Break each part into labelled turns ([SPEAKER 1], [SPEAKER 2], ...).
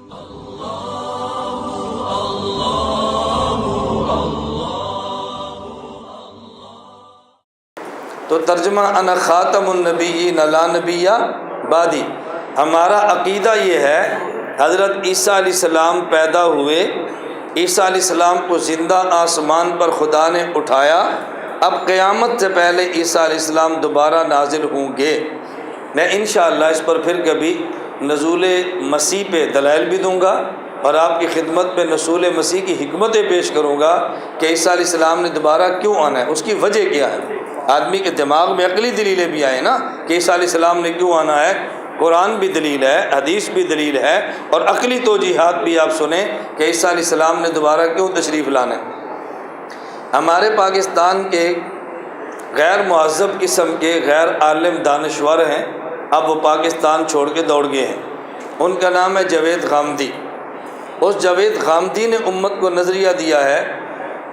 [SPEAKER 1] تو ترجمہ انا خاتم النبیین لا نبی بعدی، ہمارا عقیدہ یہ ہے حضرت عیسیٰ علیہ السلام پیدا ہوئے، عیسیٰ علیہ السلام کو زندہ آسمان پر خدا نے اٹھایا، اب قیامت سے پہلے عیسیٰ علیہ السلام دوبارہ نازل ہوں گے۔ میں انشاءاللہ اس پر پھر کبھی نزول مسیح پہ دلائل بھی دوں گا اور آپ کی خدمت میں نزول مسیح کی حکمتیں پیش کروں گا کہ عیسیٰ علیہ السلام نے دوبارہ کیوں آنا ہے، اس کی وجہ کیا ہے۔ آدمی کے دماغ میں عقلی دلیلیں بھی آئیں نا کہ عیسیٰ علیہ السلام نے کیوں آنا ہے، قرآن بھی دلیل ہے، حدیث بھی دلیل ہے، اور عقلی توجیحات بھی آپ سنیں کہ عیسیٰ علیہ السلام نے دوبارہ کیوں تشریف لانا ہے۔ ہمارے پاکستان کے غیر مہذب قسم کے غیر عالم دانشور ہیں، اب وہ پاکستان چھوڑ کے دوڑ گئے ہیں، ان کا نام ہے جاوید غامدی۔ اس جاوید غامدی نے امت کو نظریہ دیا ہے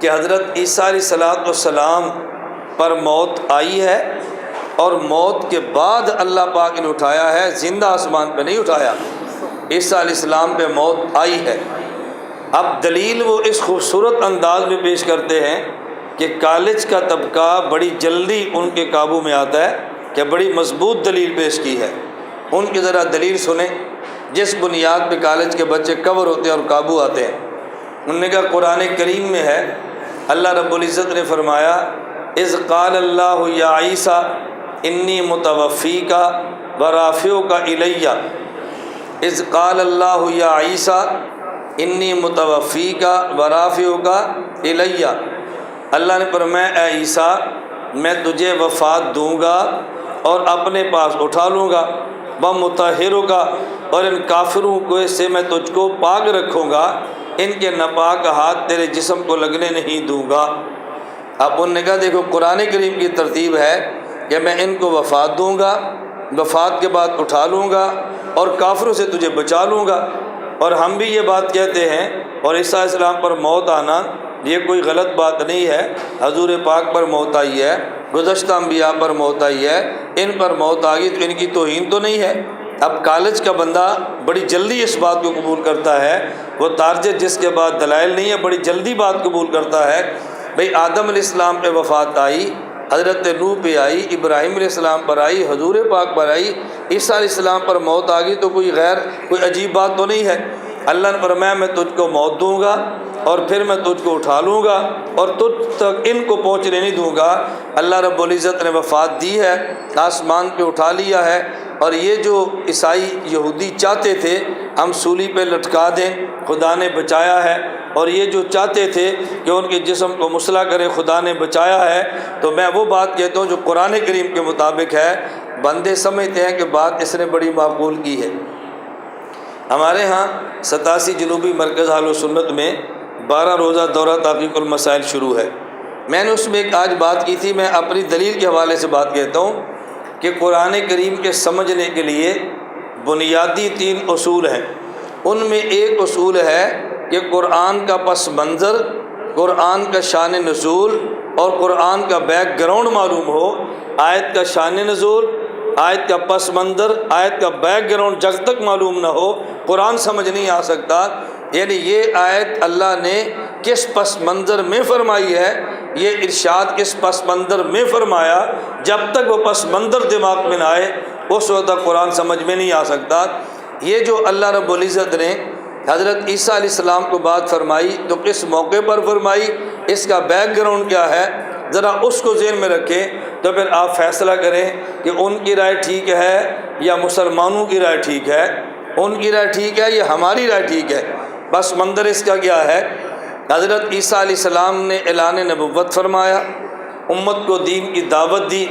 [SPEAKER 1] کہ حضرت عیسیٰ علیہ السلام پر موت آئی ہے اور موت کے بعد اللہ پاک نے اٹھایا ہے، زندہ آسمان پہ نہیں اٹھایا، عیسیٰ علیہ السلام پہ موت آئی ہے۔ اب دلیل وہ اس خوبصورت انداز میں پیش کرتے ہیں کہ کالج کا طبقہ بڑی جلدی ان کے قابو میں آتا ہے کہ بڑی مضبوط دلیل پیش کی ہے۔ ان کی ذرا دلیل سنیں جس بنیاد پہ کالج کے بچے کور ہوتے ہیں اور قابو آتے ہیں۔ انہوں نے کہا قرآن کریم میں ہے، اللہ رب العزت نے فرمایا اذ قال اللہ یا عیسیٰ انی متوفیک ورافعک الی، اذ قال اللہ یا عیسیٰ انی متوفیک ورافعک الی، اللہ نے فرمایا اے عیسیٰ میں تجھے وفات دوں گا اور اپنے پاس اٹھا لوں گا، ومطہرک، اور ان کافروں کو سے میں تجھ کو پاک رکھوں گا، ان کے ناپاک ہاتھ تیرے جسم کو لگنے نہیں دوں گا۔ اب انہوں نے کہا دیکھو قرآن کریم کی ترتیب ہے کہ میں ان کو وفات دوں گا، وفات کے بعد اٹھا لوں گا اور کافروں سے تجھے بچا لوں گا، اور ہم بھی یہ بات کہتے ہیں، اور عیسیٰ علیہ السلام پر موت آنا یہ کوئی غلط بات نہیں ہے، حضور پاک پر موت آئی ہے، گزشتہ انبیاء پر موت آئی ہے، ان پر موت آ گئی تو ان کی توہین تو نہیں ہے۔ اب کالج کا بندہ بڑی جلدی اس بات کو قبول کرتا ہے، وہ تارجت جس کے بعد دلائل نہیں ہے بڑی جلدی بات قبول کرتا ہے۔ بھئی آدم علیہ السلام پہ وفات آئی، حضرت نوح پہ آئی، ابراہیم علیہ السلام پر آئی، حضور پاک پر آئی، عیسیٰ علیہ السلام پر موت آ گئی تو کوئی عجیب بات تو نہیں ہے۔ اللہ نے فرمایا میں تجھ کو موت دوں گا اور پھر میں تجھ کو اٹھا لوں گا اور تجھ تک ان کو پہنچنے نہیں دوں گا۔ اللہ رب العزت نے وفات دی ہے، آسمان پہ اٹھا لیا ہے، اور یہ جو عیسائی یہودی چاہتے تھے ہم سولی پہ لٹکا دیں، خدا نے بچایا ہے، اور یہ جو چاہتے تھے کہ ان کے جسم کو مسلح کرے، خدا نے بچایا ہے۔ تو میں وہ بات کہتا ہوں جو قرآن کریم کے مطابق ہے، بندے سمجھتے ہیں کہ بات اس نے بڑی معقول کی ہے۔ ہمارے ہاں 87 جنوبی مرکز اہل سنت میں 12 روزہ دورہ تحقیق المسائل شروع ہے۔ میں نے اس میں ایک آج بات کی تھی، میں اپنی دلیل کے حوالے سے بات کہتا ہوں کہ قرآن کریم کے سمجھنے کے لیے بنیادی 3 اصول ہیں۔ ان میں ایک اصول ہے کہ قرآن کا پس منظر، قرآن کا شان نزول اور قرآن کا بیک گراؤنڈ معلوم ہو۔ آیت کا شان نزول، آیت کا پس منظر، آیت کا بیک گراؤنڈ جب تک معلوم نہ ہو قرآن سمجھ نہیں آ سکتا۔ یعنی یہ آیت اللہ نے کس پس منظر میں فرمائی ہے، یہ ارشاد کس پس منظر میں فرمایا، جب تک وہ پس منظر دماغ میں نہ آئے اس وقت تک قرآن سمجھ میں نہیں آ سکتا۔ یہ جو اللہ رب العزت نے حضرت عیسیٰ علیہ السلام کو بات فرمائی تو کس موقع پر فرمائی، اس کا بیک گراؤنڈ کیا ہے، ذرا اس کو ذہن میں رکھیں تو پھر آپ فیصلہ کریں کہ ان کی رائے ٹھیک ہے یا مسلمانوں کی رائے ٹھیک ہے، ان کی رائے ٹھیک ہے یا ہماری رائے ٹھیک ہے۔ بس منظر اس کا کیا ہے، حضرت عیسیٰ علیہ السلام نے اعلان نبوت فرمایا، امت کو دین کی دعوت دی،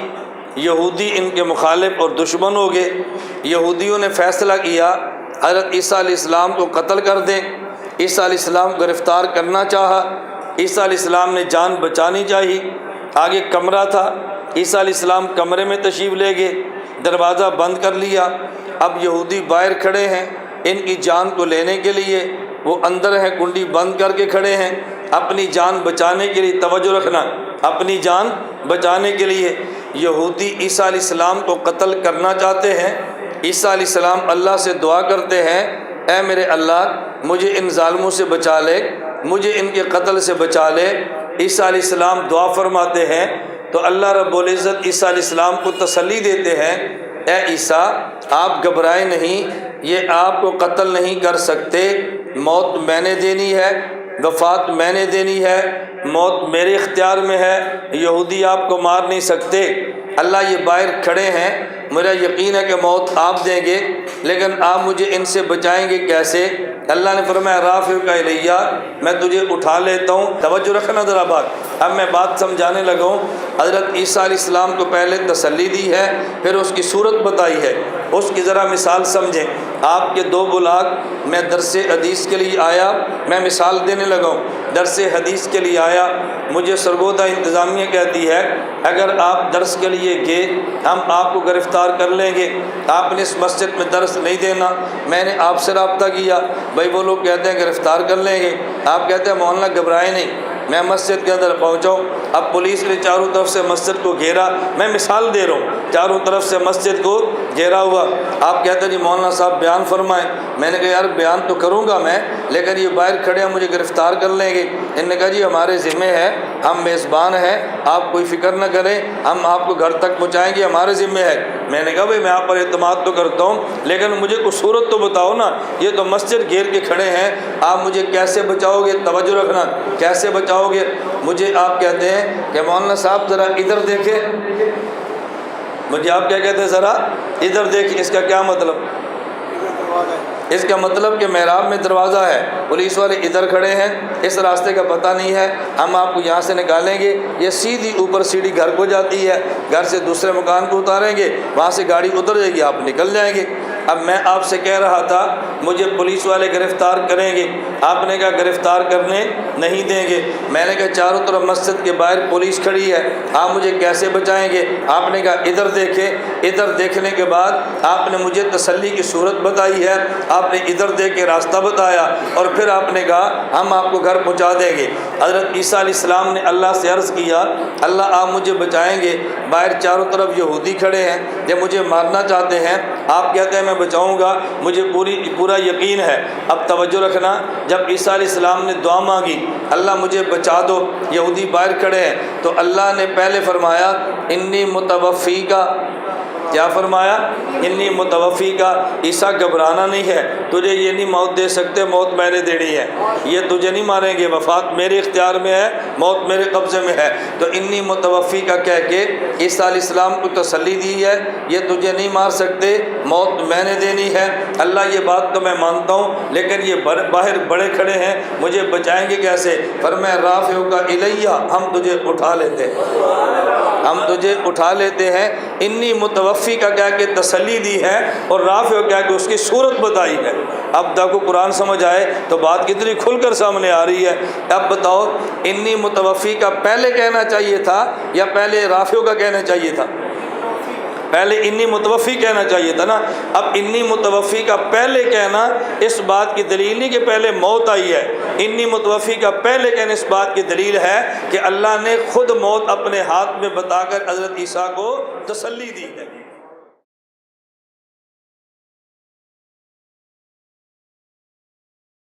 [SPEAKER 1] یہودی ان کے مخالف اور دشمن ہو گئے، یہودیوں نے فیصلہ کیا حضرت عیسیٰ علیہ السلام کو قتل کر دیں، عیسیٰ علیہ السلام کو گرفتار کرنا چاہا، عیسیٰ علیہ السلام نے جان بچانی چاہی، آگے کمرہ تھا، عیسیٰ علیہ السلام کمرے میں تشریف لے گئے، دروازہ بند کر لیا، اب یہودی باہر کھڑے ہیں ان کی جان کو لینے کے لیے، وہ اندر ہیں کنڈی بند کر کے کھڑے ہیں، اپنی جان بچانے کے لیے توجہ رکھنا، اپنی جان بچانے کے لیے یہودی عیسیٰ علیہ السلام کو قتل کرنا چاہتے ہیں۔ عیسیٰ علیہ السلام اللہ سے دعا کرتے ہیں اے میرے اللہ مجھے ان ظالموں سے بچا لے، مجھے ان کے قتل سے بچا لے۔ عیسیٰ علیہ السلام دعا فرماتے ہیں تو اللہ رب العزت عیسیٰ علیہ السلام کو تسلی دیتے ہیں، اے عیسیٰ آپ گھبرائیں نہیں، یہ آپ کو قتل نہیں کر سکتے، موت میں نے دینی ہے، وفات میں نے دینی ہے، موت میرے اختیار میں ہے، یہودی آپ کو مار نہیں سکتے۔ اللہ یہ باہر کھڑے ہیں، میرا یقین ہے کہ موت آپ دیں گے، لیکن آپ مجھے ان سے بچائیں گے کیسے؟ اللہ نے فرمایا رافعک الیہ، میں تجھے اٹھا لیتا ہوں۔ توجہ رکھنا ذرا بات، اب میں بات سمجھانے لگا ہوں۔ حضرت عیسیٰ علیہ السلام کو پہلے تسلی دی ہے، پھر اس کی صورت بتائی ہے، اس کی ذرا مثال سمجھیں۔ آپ کے دو بلاگ، میں درس حدیث کے لیے آیا، میں مثال دینے لگا ہوں، درس حدیث کے لیے آیا، مجھے سرگودہ انتظامیہ کہتی ہے اگر آپ درس کے لیے گئے ہم آپ کو گرفتار کر لیں گے، آپ نے اس مسجد میں درس نہیں دینا۔ میں نے آپ سے رابطہ کیا، بھائی وہ لوگ کہتے ہیں گرفتار کر لیں گے، آپ کہتے ہیں مولانا گھبرائے نہیں۔ میں مسجد کے اندر پہنچاؤں، اب پولیس نے چاروں طرف سے مسجد کو گھیرا، میں مثال دے رہا ہوں، چاروں طرف سے مسجد کو گھیرا ہوا، آپ کہتے ہیں جی مولانا صاحب بیان فرمائیں۔ میں نے کہا یار بیان تو کروں گا میں، لیکن یہ باہر کھڑے ہیں مجھے گرفتار کر لیں گے۔ انہوں نے کہا جی ہمارے ذمہ ہے، ہم میزبان ہیں، آپ کوئی فکر نہ کریں، ہم آپ کو گھر تک پہنچائیں گے، ہمارے ذمہ ہے۔ میں نے کہا بھائی میں آپ پر اعتماد تو کرتا ہوں، لیکن مجھے کوئی صورت تو بتاؤ نا، یہ تو مسجد گھیر کے کھڑے ہیں، آپ مجھے کیسے بچاؤ گے؟ توجہ رکھنا، کیسے بچاؤ گے؟ مجھے آپ کہتے ہیں کہ مولانا صاحب ذرا ادھر دیکھیں، مجھے آپ کیا کہتے ہیں ذرا ادھر دیکھیں، اس کا کیا مطلب؟ اس کا مطلب کہ محراب میں دروازہ ہے، پولیس والے ادھر کھڑے ہیں، اس راستے کا پتہ نہیں ہے، ہم آپ کو یہاں سے نکالیں گے، یہ سیدھی اوپر سیڑھی گھر کو جاتی ہے، گھر سے دوسرے مکان کو اتاریں گے، وہاں سے گاڑی اتر جائے گی، آپ نکل جائیں گے۔ اب میں آپ سے کہہ رہا تھا مجھے پولیس والے گرفتار کریں گے، آپ نے کہا گرفتار کرنے نہیں دیں گے۔ میں نے کہا چاروں طرف مسجد کے باہر پولیس کھڑی ہے، آپ مجھے کیسے بچائیں گے؟ آپ نے کہا ادھر دیکھیں۔ ادھر دیکھنے کے بعد آپ نے مجھے تسلی کی صورت بتائی ہے، آپ نے ادھر دیکھ کے راستہ بتایا، اور پھر آپ نے کہا ہم آپ کو گھر پہنچا دیں گے۔ حضرت عیسیٰ علیہ السلام نے اللہ سے عرض کیا اللہ آپ مجھے بچائیں گے، باہر چاروں طرف یہودی کھڑے ہیں، یہ مجھے مارنا چاہتے ہیں، آپ کہتے ہیں میں بچاؤں گا، مجھے پورا یقین ہے۔ اب توجہ رکھنا، جب عیسیٰ علیہ السلام نے دعا مانگی اللہ مجھے بچا دو، یہودی باہر کھڑے ہیں، تو اللہ نے پہلے فرمایا انی متوفی کا، کیا فرمایا؟ انی متوفی کا، عیسیٰ گھبرانا نہیں ہے، تجھے یہ نہیں موت دے سکتے، موت میں نے دینی ہے، یہ تجھے نہیں ماریں گے، وفات میرے اختیار میں ہے، موت میرے قبضے میں ہے۔ تو انی متوفی کا کہہ کے عیسیٰ علیہ السلام کو تسلی دی ہے، یہ تجھے نہیں مار سکتے، موت میں نے دینی ہے۔ اللہ یہ بات تو میں مانتا ہوں، لیکن یہ باہر بڑے کھڑے ہیں، مجھے بچائیں گے کیسے؟ فرمایا رافعک الیہ، ہم تجھے اٹھا لیتے ہیں، ہم تجھے اٹھا لیتے ہیں۔ انی متوفی کا کیا کہ تسلی دی ہے، اور رافع کیا کہ اس کی صورت بتائی ہے۔ اب تک کو قرآن سمجھ آئے تو بات کتنی کھل کر سامنے آ رہی ہے۔ اب بتاؤ انی متوفی کا پہلے کہنا چاہیے تھا یا پہلے رافع کا کہنا چاہیے تھا؟ پہلے انی متوفی کہنا چاہیے تھا نا۔ اب انی متوفی کا پہلے کہنا اس بات کی دلیل نہیں کہ پہلے موت آئی ہے، انی متوفی کا پہلے کہنا اس بات کی دلیل ہے کہ اللہ نے خود موت اپنے ہاتھ میں بتا کر حضرت عیسیٰ کو تسلی دی ہے۔